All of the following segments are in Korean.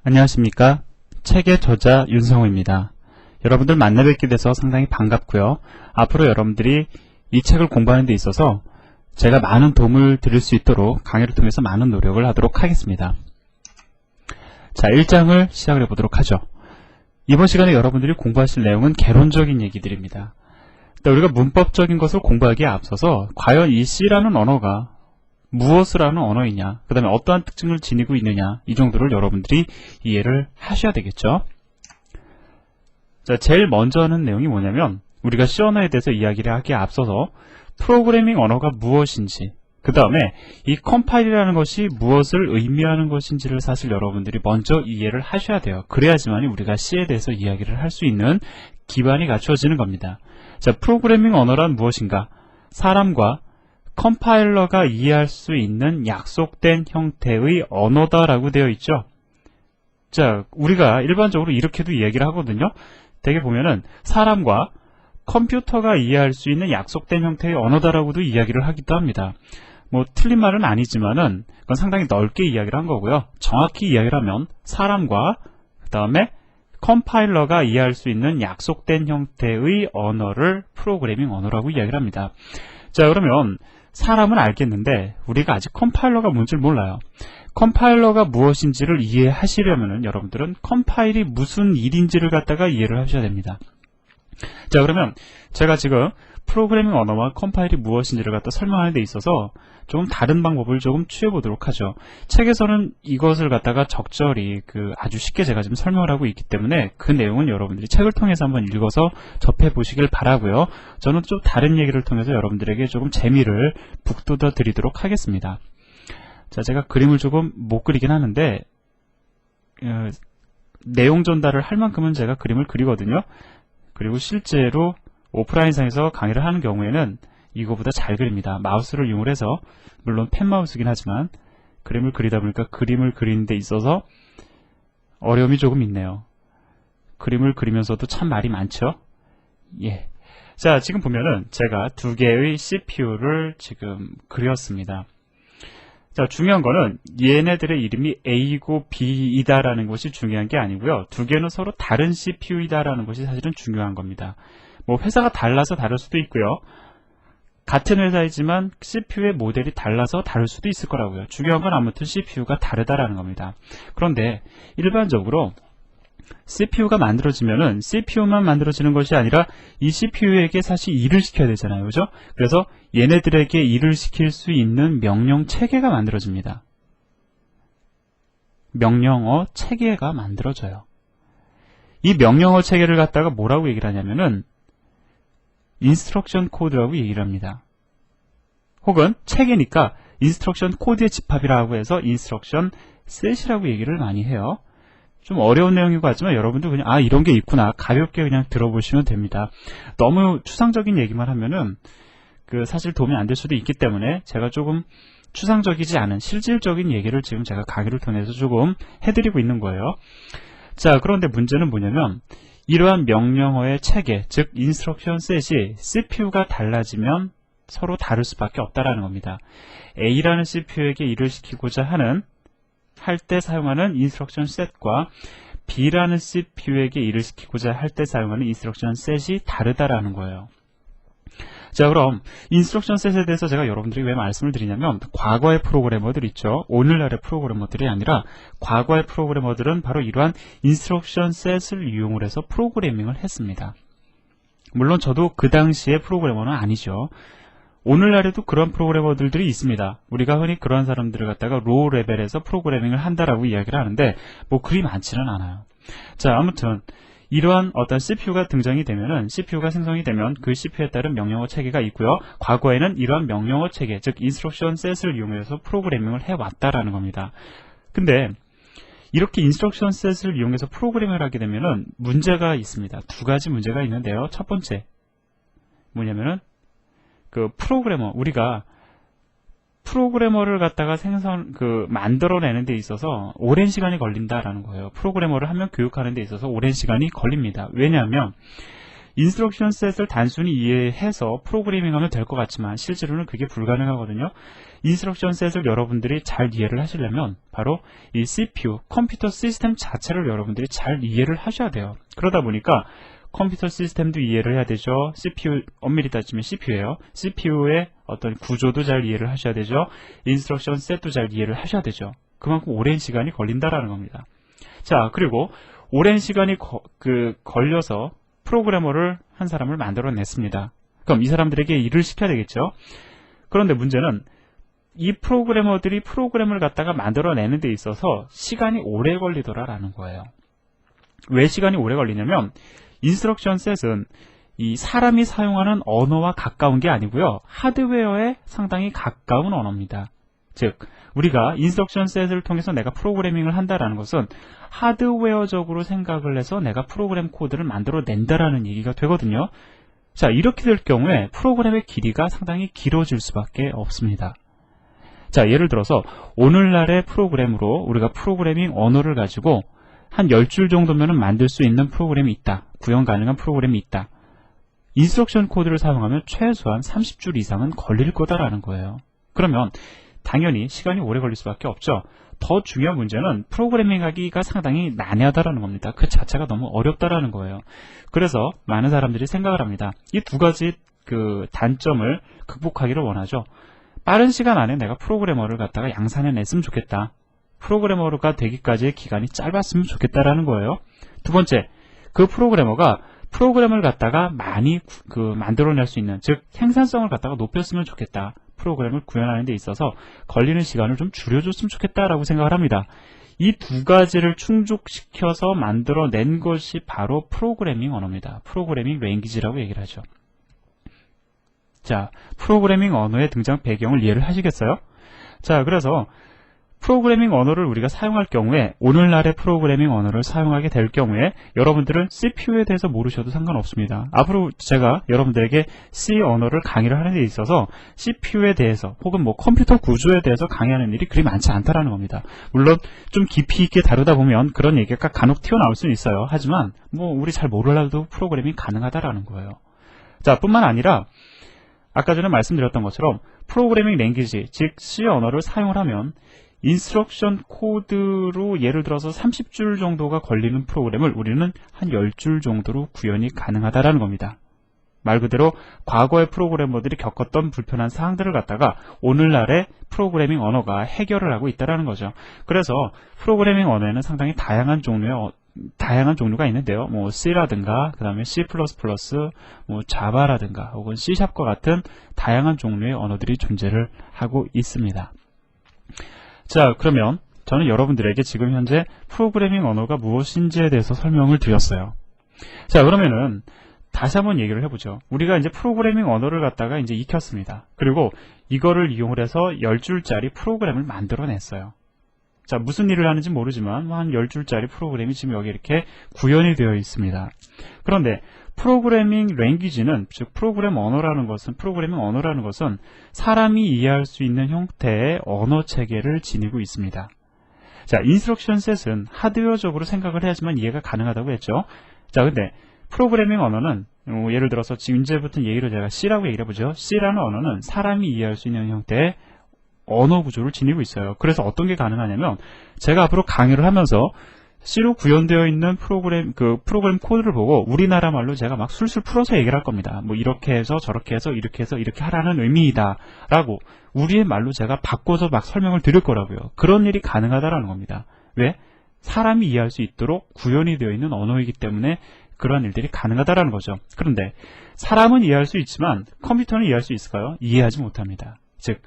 안녕하십니까. 책의 저자 윤성우입니다. 여러분들 만나 뵙게 돼서 상당히 반갑고요. 앞으로 여러분들이 이 책을 공부하는 데 있어서 제가 많은 도움을 드릴 수 있도록 강의를 통해서 많은 노력을 하도록 하겠습니다. 자, 1장을 시작을 해보도록 하죠. 이번 시간에 여러분들이 공부하실 내용은 개론적인 얘기들입니다. 우리가 문법적인 것을 공부하기에 앞서서 과연 이 C라는 언어가 무엇을 하는 언어이냐, 그 다음에 어떠한 특징을 지니고 있느냐, 이 정도를 여러분들이 이해를 하셔야 되겠죠. 자, 제일 먼저 하는 내용이 뭐냐면, 우리가 C 언어에 대해서 이야기를 하기에 앞서서 프로그래밍 언어가 무엇인지, 그 다음에 이 컴파일이라는 것이 무엇을 의미하는 것인지를 사실 여러분들이 먼저 이해를 하셔야 돼요. 그래야지만 우리가 C에 대해서 이야기를 할 수 있는 기반이 갖추어지는 겁니다. 자, 프로그래밍 언어란 무엇인가? 사람과 컴파일러가 이해할 수 있는 약속된 형태의 언어다라고 되어 있죠. 자, 우리가 일반적으로 이렇게도 이야기를 하거든요. 대개 보면은 사람과 컴퓨터가 이해할 수 있는 약속된 형태의 언어다라고도 이야기를 하기도 합니다. 뭐 틀린 말은 아니지만은 그건 상당히 넓게 이야기를 한 거고요. 정확히 이야기를 하면 사람과 그 다음에 컴파일러가 이해할 수 있는 약속된 형태의 언어를 프로그래밍 언어라고 이야기를 합니다. 자, 그러면 사람은 알겠는데 우리가 아직 컴파일러가 뭔지를 몰라요. 컴파일러가 무엇인지를 이해하시려면 여러분들은 컴파일이 무슨 일인지를 갖다가 이해를 하셔야 됩니다. 자, 그러면 제가 지금 프로그래밍 언어와 컴파일이 무엇인지를 갖다 설명하는 데 있어서 조금 다른 방법을 조금 취해보도록 하죠. 책에서는 이것을 갖다가 적절히 아주 쉽게 제가 지금 설명을 하고 있기 때문에 그 내용은 여러분들이 책을 통해서 한번 읽어서 접해보시길 바라고요. 저는 좀 다른 얘기를 통해서 여러분들에게 조금 재미를 북돋아 드리도록 하겠습니다. 자, 제가 그림을 조금 못 그리긴 하는데 내용 전달을 할 만큼은 제가 그림을 그리거든요. 그리고 실제로 오프라인상에서 강의를 하는 경우에는 이거보다 잘 그립니다. 마우스를 이용해서, 물론 펜마우스긴 하지만 그림을 그리다 보니까 그림을 그리는 데 있어서 어려움이 조금 있네요. 그림을 그리면서도 참 말이 많죠. 예. 자, 지금 보면은 제가 두 개의 CPU를 지금 그렸습니다. 자, 중요한 거는 얘네들의 이름이 A이고 B이다라는 것이 중요한 게 아니고요. 두 개는 서로 다른 CPU이다라는 것이 사실은 중요한 겁니다. 뭐 회사가 달라서 다를 수도 있고요. 같은 회사이지만 CPU의 모델이 달라서 다를 수도 있을 거라고요. 중요한 건 아무튼 CPU가 다르다라는 겁니다. 그런데 일반적으로 CPU가 만들어지면은 CPU만 만들어지는 것이 아니라 이 CPU에게 사실 일을 시켜야 되잖아요. 그죠? 그래서 얘네들에게 일을 시킬 수 있는 명령 체계가 만들어집니다. 명령어 체계가 만들어져요. 이 명령어 체계를 갖다가 뭐라고 얘기를 하냐면은 인스트럭션 코드라고 얘기를 합니다. 혹은 체계니까 인스트럭션 코드의 집합이라고 해서 인스트럭션 셋이라고 얘기를 많이 해요. 좀 어려운 내용이고 하지만 여러분들 그냥 이런 게 있구나 가볍게 그냥 들어보시면 됩니다. 너무 추상적인 얘기만 하면은 사실 도움이 안 될 수도 있기 때문에 제가 조금 추상적이지 않은 실질적인 얘기를 지금 제가 강의를 통해서 조금 해드리고 있는 거예요. 자, 그런데 문제는 뭐냐면 이러한 명령어의 체계, 즉 인스트럭션 셋이 CPU가 달라지면 서로 다를 수밖에 없다라는 겁니다. A라는 CPU에게 일을 시키고자 할 때 사용하는 인스트럭션 셋과 B라는 CPU에게 일을 시키고자 할 때 사용하는 인스트럭션 셋이 다르다라는 거예요. 자, 그럼 인스트럭션 셋에 대해서 제가 여러분들이 왜 말씀을 드리냐면 과거의 프로그래머들 있죠. 오늘날의 프로그래머들이 아니라 과거의 프로그래머들은 바로 이러한 인스트럭션 셋을 이용을 해서 프로그래밍을 했습니다. 물론 저도 그 당시의 프로그래머는 아니죠. 오늘날에도 그런 프로그래머들이 있습니다. 우리가 흔히 그런 사람들을 갖다가 로우 레벨에서 프로그래밍을 한다라고 이야기를 하는데 뭐 그리 많지는 않아요. 자, 아무튼 이러한 어떤 CPU가 등장이 되면은 CPU가 생성이 되면 그 CPU에 따른 명령어 체계가 있고요. 과거에는 이러한 명령어 체계, 즉 인스트럭션 셋을 이용해서 프로그래밍을 해왔다라는 겁니다. 근데 이렇게 인스트럭션 셋을 이용해서 프로그래밍을 하게 되면은 문제가 있습니다. 두 가지 문제가 있는데요. 첫 번째 뭐냐면은 우리가 프로그래머를 갖다가 만들어내는 데 있어서 오랜 시간이 걸린다라는 거예요. 프로그래머를 한 명 교육하는 데 있어서 오랜 시간이 걸립니다. 왜냐하면 인스트럭션 셋을 단순히 이해해서 프로그래밍하면 될 것 같지만 실제로는 그게 불가능하거든요. 인스트럭션 셋을 여러분들이 잘 이해를 하시려면 바로 이 CPU, 컴퓨터 시스템 자체를 여러분들이 잘 이해를 하셔야 돼요. 그러다 보니까 컴퓨터 시스템도 이해를 해야 되죠. CPU, 엄밀히 따지면 CPU예요. CPU의 어떤 구조도 잘 이해를 하셔야 되죠. 인스트럭션 셋도 잘 이해를 하셔야 되죠. 그만큼 오랜 시간이 걸린다라는 겁니다. 자, 그리고 오랜 시간이 걸려서 프로그래머를 한 사람을 만들어냈습니다. 그럼 이 사람들에게 일을 시켜야 되겠죠. 그런데 문제는 이 프로그래머들이 프로그램을 갖다가 만들어내는 데 있어서 시간이 오래 걸리더라라는 거예요. 왜 시간이 오래 걸리냐면 인스트럭션 셋은 이 사람이 사용하는 언어와 가까운 게 아니고요. 하드웨어에 상당히 가까운 언어입니다. 즉 우리가 인스트럭션 셋을 통해서 내가 프로그래밍을 한다라는 것은 하드웨어적으로 생각을 해서 내가 프로그램 코드를 만들어낸다라는 얘기가 되거든요. 자, 이렇게 될 경우에 프로그램의 길이가 상당히 길어질 수밖에 없습니다. 자, 예를 들어서 오늘날의 프로그램으로 우리가 프로그래밍 언어를 가지고 한 10줄 정도면 만들 수 있는 프로그램이 있다. 구현 가능한 프로그램이 있다. 인스트럭션 코드를 사용하면 최소한 30줄 이상은 걸릴 거다라는 거예요. 그러면 당연히 시간이 오래 걸릴 수밖에 없죠. 더 중요한 문제는 프로그래밍 하기가 상당히 난해하다라는 겁니다. 그 자체가 너무 어렵다라는 거예요. 그래서 많은 사람들이 생각을 합니다. 이 두 가지 단점을 극복하기를 원하죠. 빠른 시간 안에 내가 프로그래머를 갖다가 양산해냈으면 좋겠다. 프로그래머가 되기까지의 기간이 짧았으면 좋겠다라는 거예요. 두 번째, 그 프로그래머가 프로그램을 갖다가 많이 만들어낼 수 있는, 즉 생산성을 갖다가 높였으면 좋겠다. 프로그램을 구현하는 데 있어서 걸리는 시간을 좀 줄여줬으면 좋겠다라고 생각을 합니다. 이 두 가지를 충족시켜서 만들어낸 것이 바로 프로그래밍 언어입니다. 프로그래밍 랭귀지라고 얘기를 하죠. 자, 프로그래밍 언어의 등장 배경을 이해를 하시겠어요? 자, 그래서 프로그래밍 언어를 우리가 사용할 경우에, 오늘날의 프로그래밍 언어를 사용하게 될 경우에 여러분들은 CPU에 대해서 모르셔도 상관없습니다. 앞으로 제가 여러분들에게 C 언어를 강의를 하는 데 있어서 CPU에 대해서 혹은 컴퓨터 구조에 대해서 강의하는 일이 그리 많지 않다라는 겁니다. 물론 좀 깊이 있게 다루다 보면 그런 얘기가 간혹 튀어나올 수는 있어요. 하지만 우리 잘 몰라도 프로그래밍이 가능하다라는 거예요. 자, 뿐만 아니라 아까 전에 말씀드렸던 것처럼 프로그래밍 랭귀지, 즉 C 언어를 사용을 하면 인스트럭션 코드로 예를 들어서 30줄 정도가 걸리는 프로그램을 우리는 한 10줄 정도로 구현이 가능하다라는 겁니다. 말 그대로 과거의 프로그래머들이 겪었던 불편한 사항들을 갖다가 오늘날의 프로그래밍 언어가 해결을 하고 있다는 거죠. 그래서 프로그래밍 언어에는 상당히 다양한 종류가 있는데요. C라든가 그 다음에 C++, 자바라든가 혹은 C샵과 같은 다양한 종류의 언어들이 존재를 하고 있습니다. 자, 그러면 저는 여러분들에게 지금 현재 프로그래밍 언어가 무엇인지에 대해서 설명을 드렸어요. 자, 그러면은 다시 한번 얘기를 해보죠. 우리가 이제 프로그래밍 언어를 갖다가 이제 익혔습니다. 그리고 이거를 이용을 해서 10줄짜리 프로그램을 만들어냈어요. 자, 무슨 일을 하는지 모르지만 한 10줄짜리 프로그램이 지금 여기 이렇게 구현이 되어 있습니다. 그런데 프로그래밍 랭귀지는, 즉 프로그래밍 언어라는 것은 사람이 이해할 수 있는 형태의 언어 체계를 지니고 있습니다. 자, 인스트럭션 셋은 하드웨어적으로 생각을 해야지만 이해가 가능하다고 했죠. 자, 근데 프로그래밍 언어는 예를 들어서 지금 이제부터 얘기를 제가 C라고 얘기를 해보죠. C라는 언어는 사람이 이해할 수 있는 형태의 언어 구조를 지니고 있어요. 그래서 어떤 게 가능하냐면 제가 앞으로 강의를 하면서 C로 구현되어 있는 프로그램 코드를 보고 우리나라 말로 제가 막 술술 풀어서 얘기를 할 겁니다. 이렇게 해서 저렇게 해서 이렇게 해서 이렇게 하라는 의미이다 라고 우리의 말로 제가 바꿔서 막 설명을 드릴 거라고요. 그런 일이 가능하다라는 겁니다. 왜? 사람이 이해할 수 있도록 구현이 되어 있는 언어이기 때문에 그런 일들이 가능하다라는 거죠. 그런데 사람은 이해할 수 있지만 컴퓨터는 이해할 수 있을까요? 이해하지 못합니다. 즉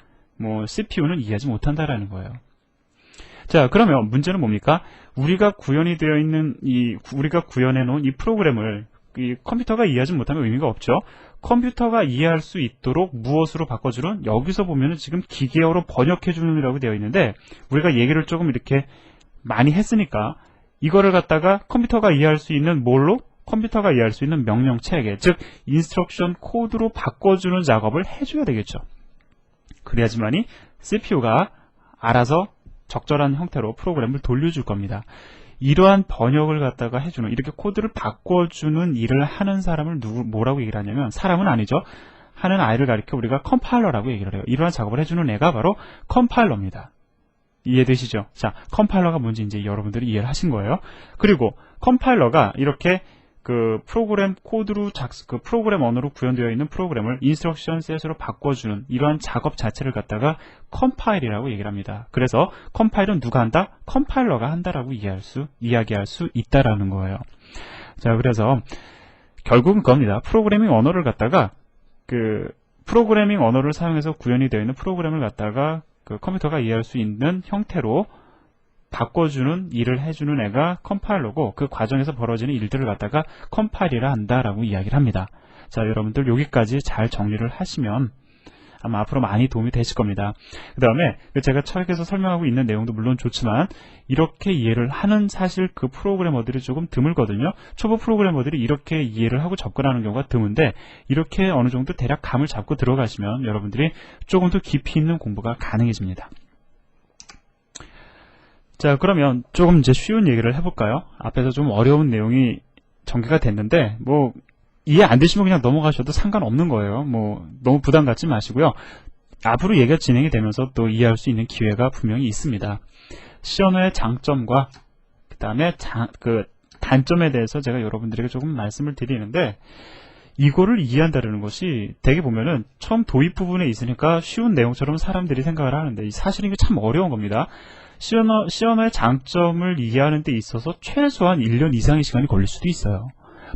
CPU는 이해하지 못한다라는 거예요. 자, 그러면 문제는 뭡니까? 우리가 구현이 되어 있는 우리가 구현해 놓은 이 프로그램을 이 컴퓨터가 이해하지 못하면 의미가 없죠. 컴퓨터가 이해할 수 있도록 무엇으로 바꿔주는, 여기서 보면은 지금 기계어로 번역해 주는이라고 되어 있는데 우리가 얘기를 조금 이렇게 많이 했으니까 이거를 갖다가 컴퓨터가 이해할 수 있는 컴퓨터가 이해할 수 있는 명령 체계, 즉 인스트럭션 코드로 바꿔주는 작업을 해줘야 되겠죠. 그래야지만이 CPU가 알아서 적절한 형태로 프로그램을 돌려줄 겁니다. 이러한 번역을 갖다가 해주는, 이렇게 코드를 바꿔주는 일을 하는 사람을 뭐라고 얘기를 하냐면, 사람은 아니죠. 하는 아이를 가리켜 우리가 컴파일러라고 얘기를 해요. 이러한 작업을 해주는 애가 바로 컴파일러입니다. 이해되시죠? 자, 컴파일러가 뭔지 이제 여러분들이 이해를 하신 거예요. 그리고 컴파일러가 이렇게 그 프로그램 코드로 그 프로그램 언어로 구현되어 있는 프로그램을 인스트럭션 셋으로 바꿔주는 이러한 작업 자체를 갖다가 컴파일이라고 얘기를 합니다. 그래서 컴파일은 누가 한다? 컴파일러가 한다라고 이야기할 수 있다라는 거예요. 자, 그래서 결국은 그겁니다. 프로그래밍 언어를 갖다가 그 프로그래밍 언어를 사용해서 구현이 되어 있는 프로그램을 갖다가 그 컴퓨터가 이해할 수 있는 형태로 바꿔주는 일을 해주는 애가 컴파일러고, 그 과정에서 벌어지는 일들을 갖다가 컴파일이라 한다라고 이야기를 합니다. 자, 여러분들 여기까지 잘 정리를 하시면 아마 앞으로 많이 도움이 되실 겁니다. 그 다음에 제가 책에서 설명하고 있는 내용도 물론 좋지만 이렇게 이해를 하는 사실 그 프로그래머들이 조금 드물거든요. 초보 프로그래머들이 이렇게 이해를 하고 접근하는 경우가 드문데, 이렇게 어느 정도 대략 감을 잡고 들어가시면 여러분들이 조금 더 깊이 있는 공부가 가능해집니다. 자, 그러면 조금 이제 쉬운 얘기를 해볼까요? 앞에서 좀 어려운 내용이 전개가 됐는데 뭐 이해 안 되시면 그냥 넘어가셔도 상관없는 거예요. 뭐 너무 부담 갖지 마시고요. 앞으로 얘기가 진행이 되면서 또 이해할 수 있는 기회가 분명히 있습니다. C 언어의 장점과 그 다음에 그 단점에 대해서 제가 여러분들에게 조금 말씀을 드리는데, 이거를 이해한다는 것이 되게 보면은 처음 도입 부분에 있으니까 쉬운 내용처럼 사람들이 생각을 하는데 사실은 이게 참 어려운 겁니다. C 언어의 장점을 이해하는 데 있어서 최소한 1년 이상의 시간이 걸릴 수도 있어요.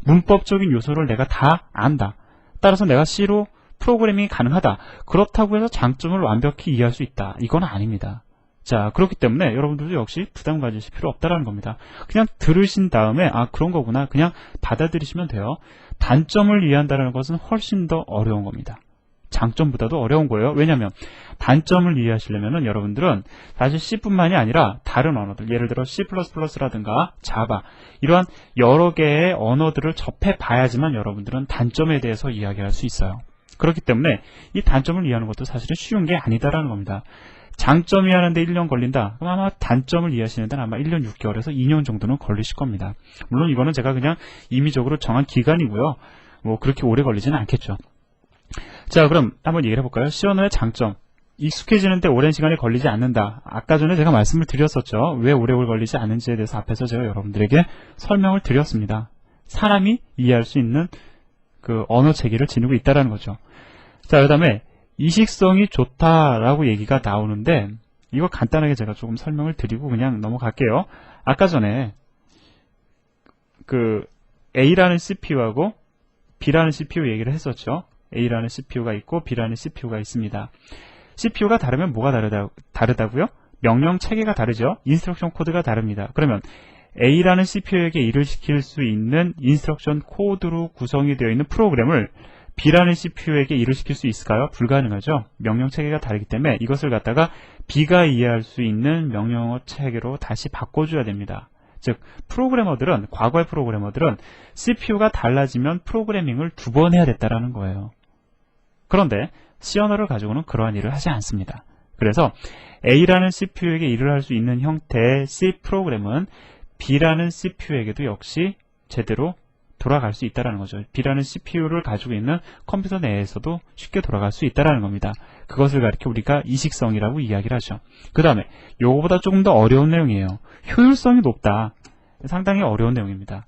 문법적인 요소를 내가 다 안다. 따라서 내가 C로 프로그래밍이 가능하다. 그렇다고 해서 장점을 완벽히 이해할 수 있다. 이건 아닙니다. 자, 그렇기 때문에 여러분들도 역시 부담 가지실 필요 없다라는 겁니다. 그냥 들으신 다음에 아, 그런 거구나. 그냥 받아들이시면 돼요. 단점을 이해한다는 것은 훨씬 더 어려운 겁니다. 장점보다도 어려운 거예요. 왜냐하면 단점을 이해하시려면 여러분들은 사실 C뿐만이 아니라 다른 언어들, 예를 들어 C++라든가 자바, 이러한 여러 개의 언어들을 접해봐야지만 여러분들은 단점에 대해서 이야기할 수 있어요. 그렇기 때문에 이 단점을 이해하는 것도 사실은 쉬운 게 아니다라는 겁니다. 장점 이해하는데 1년 걸린다. 그럼 아마 단점을 이해하시는 데는 아마 1년 6개월에서 2년 정도는 걸리실 겁니다. 물론 이거는 제가 그냥 임의적으로 정한 기간이고요. 뭐 그렇게 오래 걸리지는 않겠죠. 자, 그럼 한번 얘기를 해볼까요? C 언어의 장점. 익숙해지는데 오랜 시간이 걸리지 않는다. 아까 전에 제가 말씀을 드렸었죠. 왜 오래 걸리지 않는지에 대해서 앞에서 제가 여러분들에게 설명을 드렸습니다. 사람이 이해할 수 있는 그 언어 체계를 지니고 있다는 거죠. 자, 그 다음에 이식성이 좋다라고 얘기가 나오는데, 이거 간단하게 제가 조금 설명을 드리고 그냥 넘어갈게요. 아까 전에 그 A라는 CPU하고 B라는 CPU 얘기를 했었죠. A라는 CPU가 있고 B라는 CPU가 있습니다. CPU가 다르면 뭐가 다르다고요? 명령 체계가 다르죠. 인스트럭션 코드가 다릅니다. 그러면 A라는 CPU에게 일을 시킬 수 있는 인스트럭션 코드로 구성이 되어 있는 프로그램을 B라는 CPU에게 일을 시킬 수 있을까요? 불가능하죠. 명령 체계가 다르기 때문에 이것을 갖다가 B가 이해할 수 있는 명령어 체계로 다시 바꿔줘야 됩니다. 즉, 과거의 프로그래머들은 CPU가 달라지면 프로그래밍을 2번 해야 됐다라는 거예요. 그런데 C 언어를 가지고는 그러한 일을 하지 않습니다. 그래서 A라는 CPU에게 일을 할 수 있는 형태의 C 프로그램은 B라는 CPU에게도 역시 제대로 돌아갈 수 있다는 거죠. B라는 CPU를 가지고 있는 컴퓨터 내에서도 쉽게 돌아갈 수 있다는 겁니다. 그것을 가리켜 우리가 이식성이라고 이야기를 하죠. 그 다음에 요거보다 조금 더 어려운 내용이에요. 효율성이 높다. 상당히 어려운 내용입니다.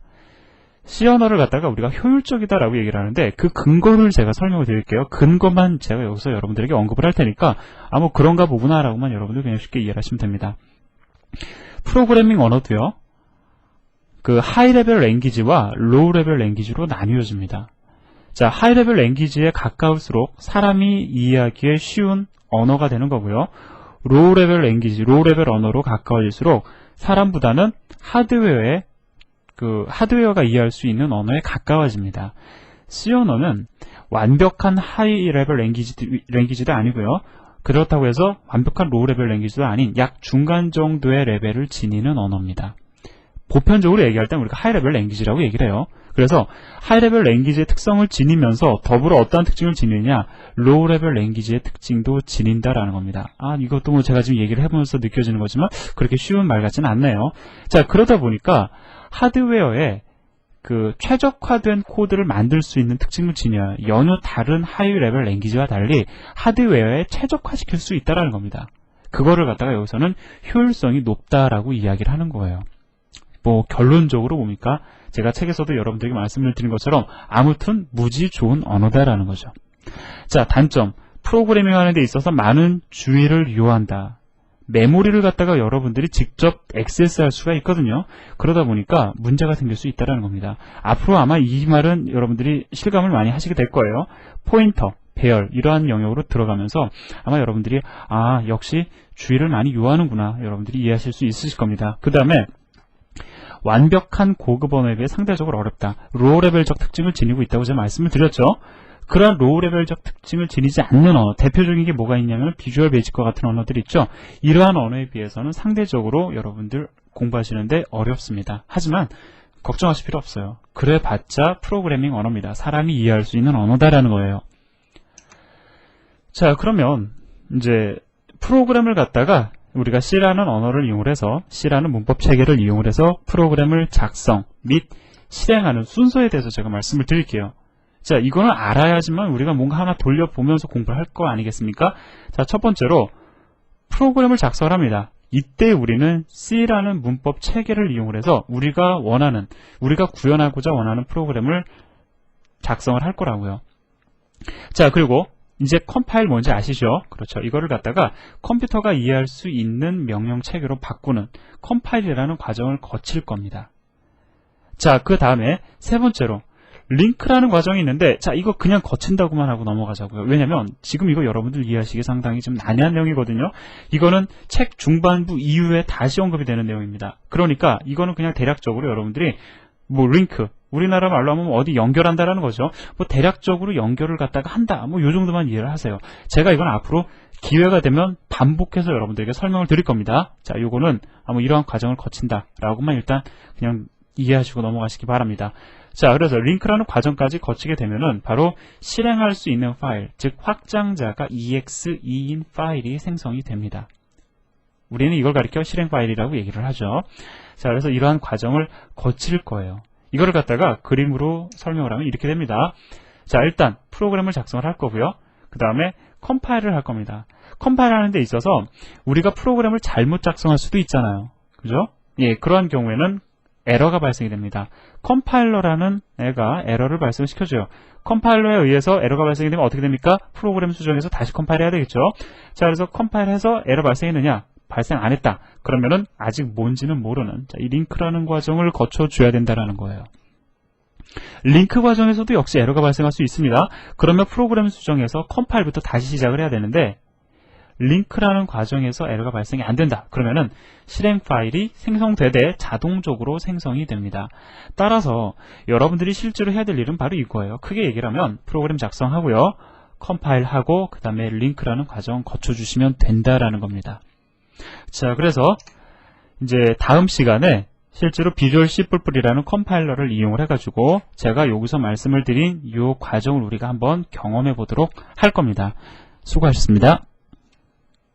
C 언어를 갖다가 우리가 효율적이다라고 얘기를 하는데 그 근거를 제가 설명을 드릴게요. 근거만 제가 여기서 여러분들에게 언급을 할 테니까 뭐 그런가 보구나 라고만 여러분들 그냥 쉽게 이해를 하시면 됩니다. 프로그래밍 언어도요, 그 하이 레벨 랭귀지와 로우 레벨 랭귀지로 나뉘어집니다. 자, 하이 레벨 랭귀지에 가까울수록 사람이 이해하기에 쉬운 언어가 되는 거고요. 로우 레벨 랭귀지, 로우 레벨 언어로 가까워질수록 사람보다는 하드웨어가 이해할 수 있는 언어에 가까워집니다. C 언어는 완벽한 하이 레벨 랭귀지도 아니고요. 그렇다고 해서 완벽한 로우 레벨 랭귀지도 아닌 약 중간 정도의 레벨을 지니는 언어입니다. 보편적으로 얘기할 때 우리가 하이 레벨 랭귀지라고 얘기를 해요. 그래서 하이레벨 랭귀지의 특성을 지니면서 더불어 어떠한 특징을 지니느냐, 로우레벨 랭귀지의 특징도 지닌다라는 겁니다. 이것도 뭐 제가 지금 얘기를 해보면서 느껴지는 거지만 그렇게 쉬운 말 같지는 않네요. 자, 그러다 보니까 하드웨어에 그 최적화된 코드를 만들 수 있는 특징을 지녀야 여느 다른 하이 레벨 랭귀지와 달리 하드웨어에 최적화시킬 수 있다는 겁니다. 그거를 갖다가 여기서는 효율성이 높다라고 이야기를 하는 거예요. 뭐 결론적으로 뭡니까? 제가 책에서도 여러분들에게 말씀을 드린 것처럼 아무튼 무지 좋은 언어다라는 거죠. 자, 단점. 프로그래밍 하는 데 있어서 많은 주의를 요한다. 메모리를 갖다가 여러분들이 직접 액세스할 수가 있거든요. 그러다 보니까 문제가 생길 수 있다는 겁니다. 앞으로 아마 이 말은 여러분들이 실감을 많이 하시게 될 거예요. 포인터, 배열 이러한 영역으로 들어가면서 아마 여러분들이 역시 주의를 많이 요하는구나 여러분들이 이해하실 수 있으실 겁니다. 그 다음에 완벽한 고급 언어에 비해 상대적으로 어렵다. 로우레벨적 특징을 지니고 있다고 제가 말씀을 드렸죠. 그러한 로우레벨적 특징을 지니지 않는 언어, 대표적인 게 뭐가 있냐면 비주얼 베이직과 같은 언어들이 있죠. 이러한 언어에 비해서는 상대적으로 여러분들 공부하시는데 어렵습니다. 하지만 걱정하실 필요 없어요. 그래봤자 프로그래밍 언어입니다. 사람이 이해할 수 있는 언어다라는 거예요. 자, 그러면 이제 프로그램을 갖다가 우리가 C라는 언어를 이용해서 C라는 문법 체계를 이용해서 프로그램을 작성 및 실행하는 순서에 대해서 제가 말씀을 드릴게요. 자, 이거는 알아야지만 우리가 뭔가 하나 돌려보면서 공부를 할 거 아니겠습니까? 자, 첫 번째로 프로그램을 작성을 합니다. 이때 우리는 C라는 문법 체계를 이용해서 우리가 구현하고자 원하는 프로그램을 작성을 할 거라고요. 자, 그리고 이제 컴파일 뭔지 아시죠? 그렇죠. 이거를 갖다가 컴퓨터가 이해할 수 있는 명령 체계로 바꾸는 컴파일이라는 과정을 거칠 겁니다. 자, 그 다음에 세 번째로 링크라는 과정이 있는데, 자, 이거 그냥 거친다고만 하고 넘어가자고요. 왜냐면 지금 이거 여러분들 이해하시기 상당히 좀 난해한 내용이거든요. 이거는 책 중반부 이후에 다시 언급이 되는 내용입니다. 그러니까 이거는 그냥 대략적으로 여러분들이 뭐 링크, 우리나라 말로 하면 어디 연결한다라는 거죠. 뭐 대략적으로 연결을 갖다가 한다. 뭐 요 정도만 이해를 하세요. 제가 이건 앞으로 기회가 되면 반복해서 여러분들에게 설명을 드릴 겁니다. 자, 요거는 뭐 이러한 과정을 거친다라고만 일단 그냥 이해하시고 넘어가시기 바랍니다. 자, 그래서 링크라는 과정까지 거치게 되면은 바로 실행할 수 있는 파일, 즉 확장자가 EXE인 파일이 생성이 됩니다. 우리는 이걸 가리켜 실행 파일이라고 얘기를 하죠. 자, 그래서 이러한 과정을 거칠 거예요. 이거를 갖다가 그림으로 설명을 하면 이렇게 됩니다. 자, 일단 프로그램을 작성을 할 거고요. 그 다음에 컴파일을 할 겁니다. 컴파일 하는 데 있어서 우리가 프로그램을 잘못 작성할 수도 있잖아요. 그죠? 예, 그러한 경우에는 에러가 발생이 됩니다. 컴파일러라는 애가 에러를 발생시켜줘요. 컴파일러에 의해서 에러가 발생이 되면 어떻게 됩니까? 프로그램 수정해서 다시 컴파일해야 되겠죠. 자, 그래서 컴파일해서 에러 발생했느냐? 발생 안 했다. 그러면은 아직 뭔지는 모르는 이 링크라는 과정을 거쳐줘야 된다는 거예요. 링크 과정에서도 역시 에러가 발생할 수 있습니다. 그러면 프로그램 수정해서 컴파일부터 다시 시작을 해야 되는데 링크라는 과정에서 에러가 발생이 안 된다. 그러면은 실행 파일이 생성되되 자동적으로 생성이 됩니다. 따라서 여러분들이 실제로 해야 될 일은 바로 이거예요. 크게 얘기를 하면 프로그램 작성하고요. 컴파일하고 그 다음에 링크라는 과정 거쳐주시면 된다라는 겁니다. 자, 그래서 이제 다음 시간에 실제로 비주얼 C++이라는 컴파일러를 이용을 해가지고 제가 여기서 말씀을 드린 이 과정을 우리가 한번 경험해 보도록 할 겁니다. 수고하셨습니다.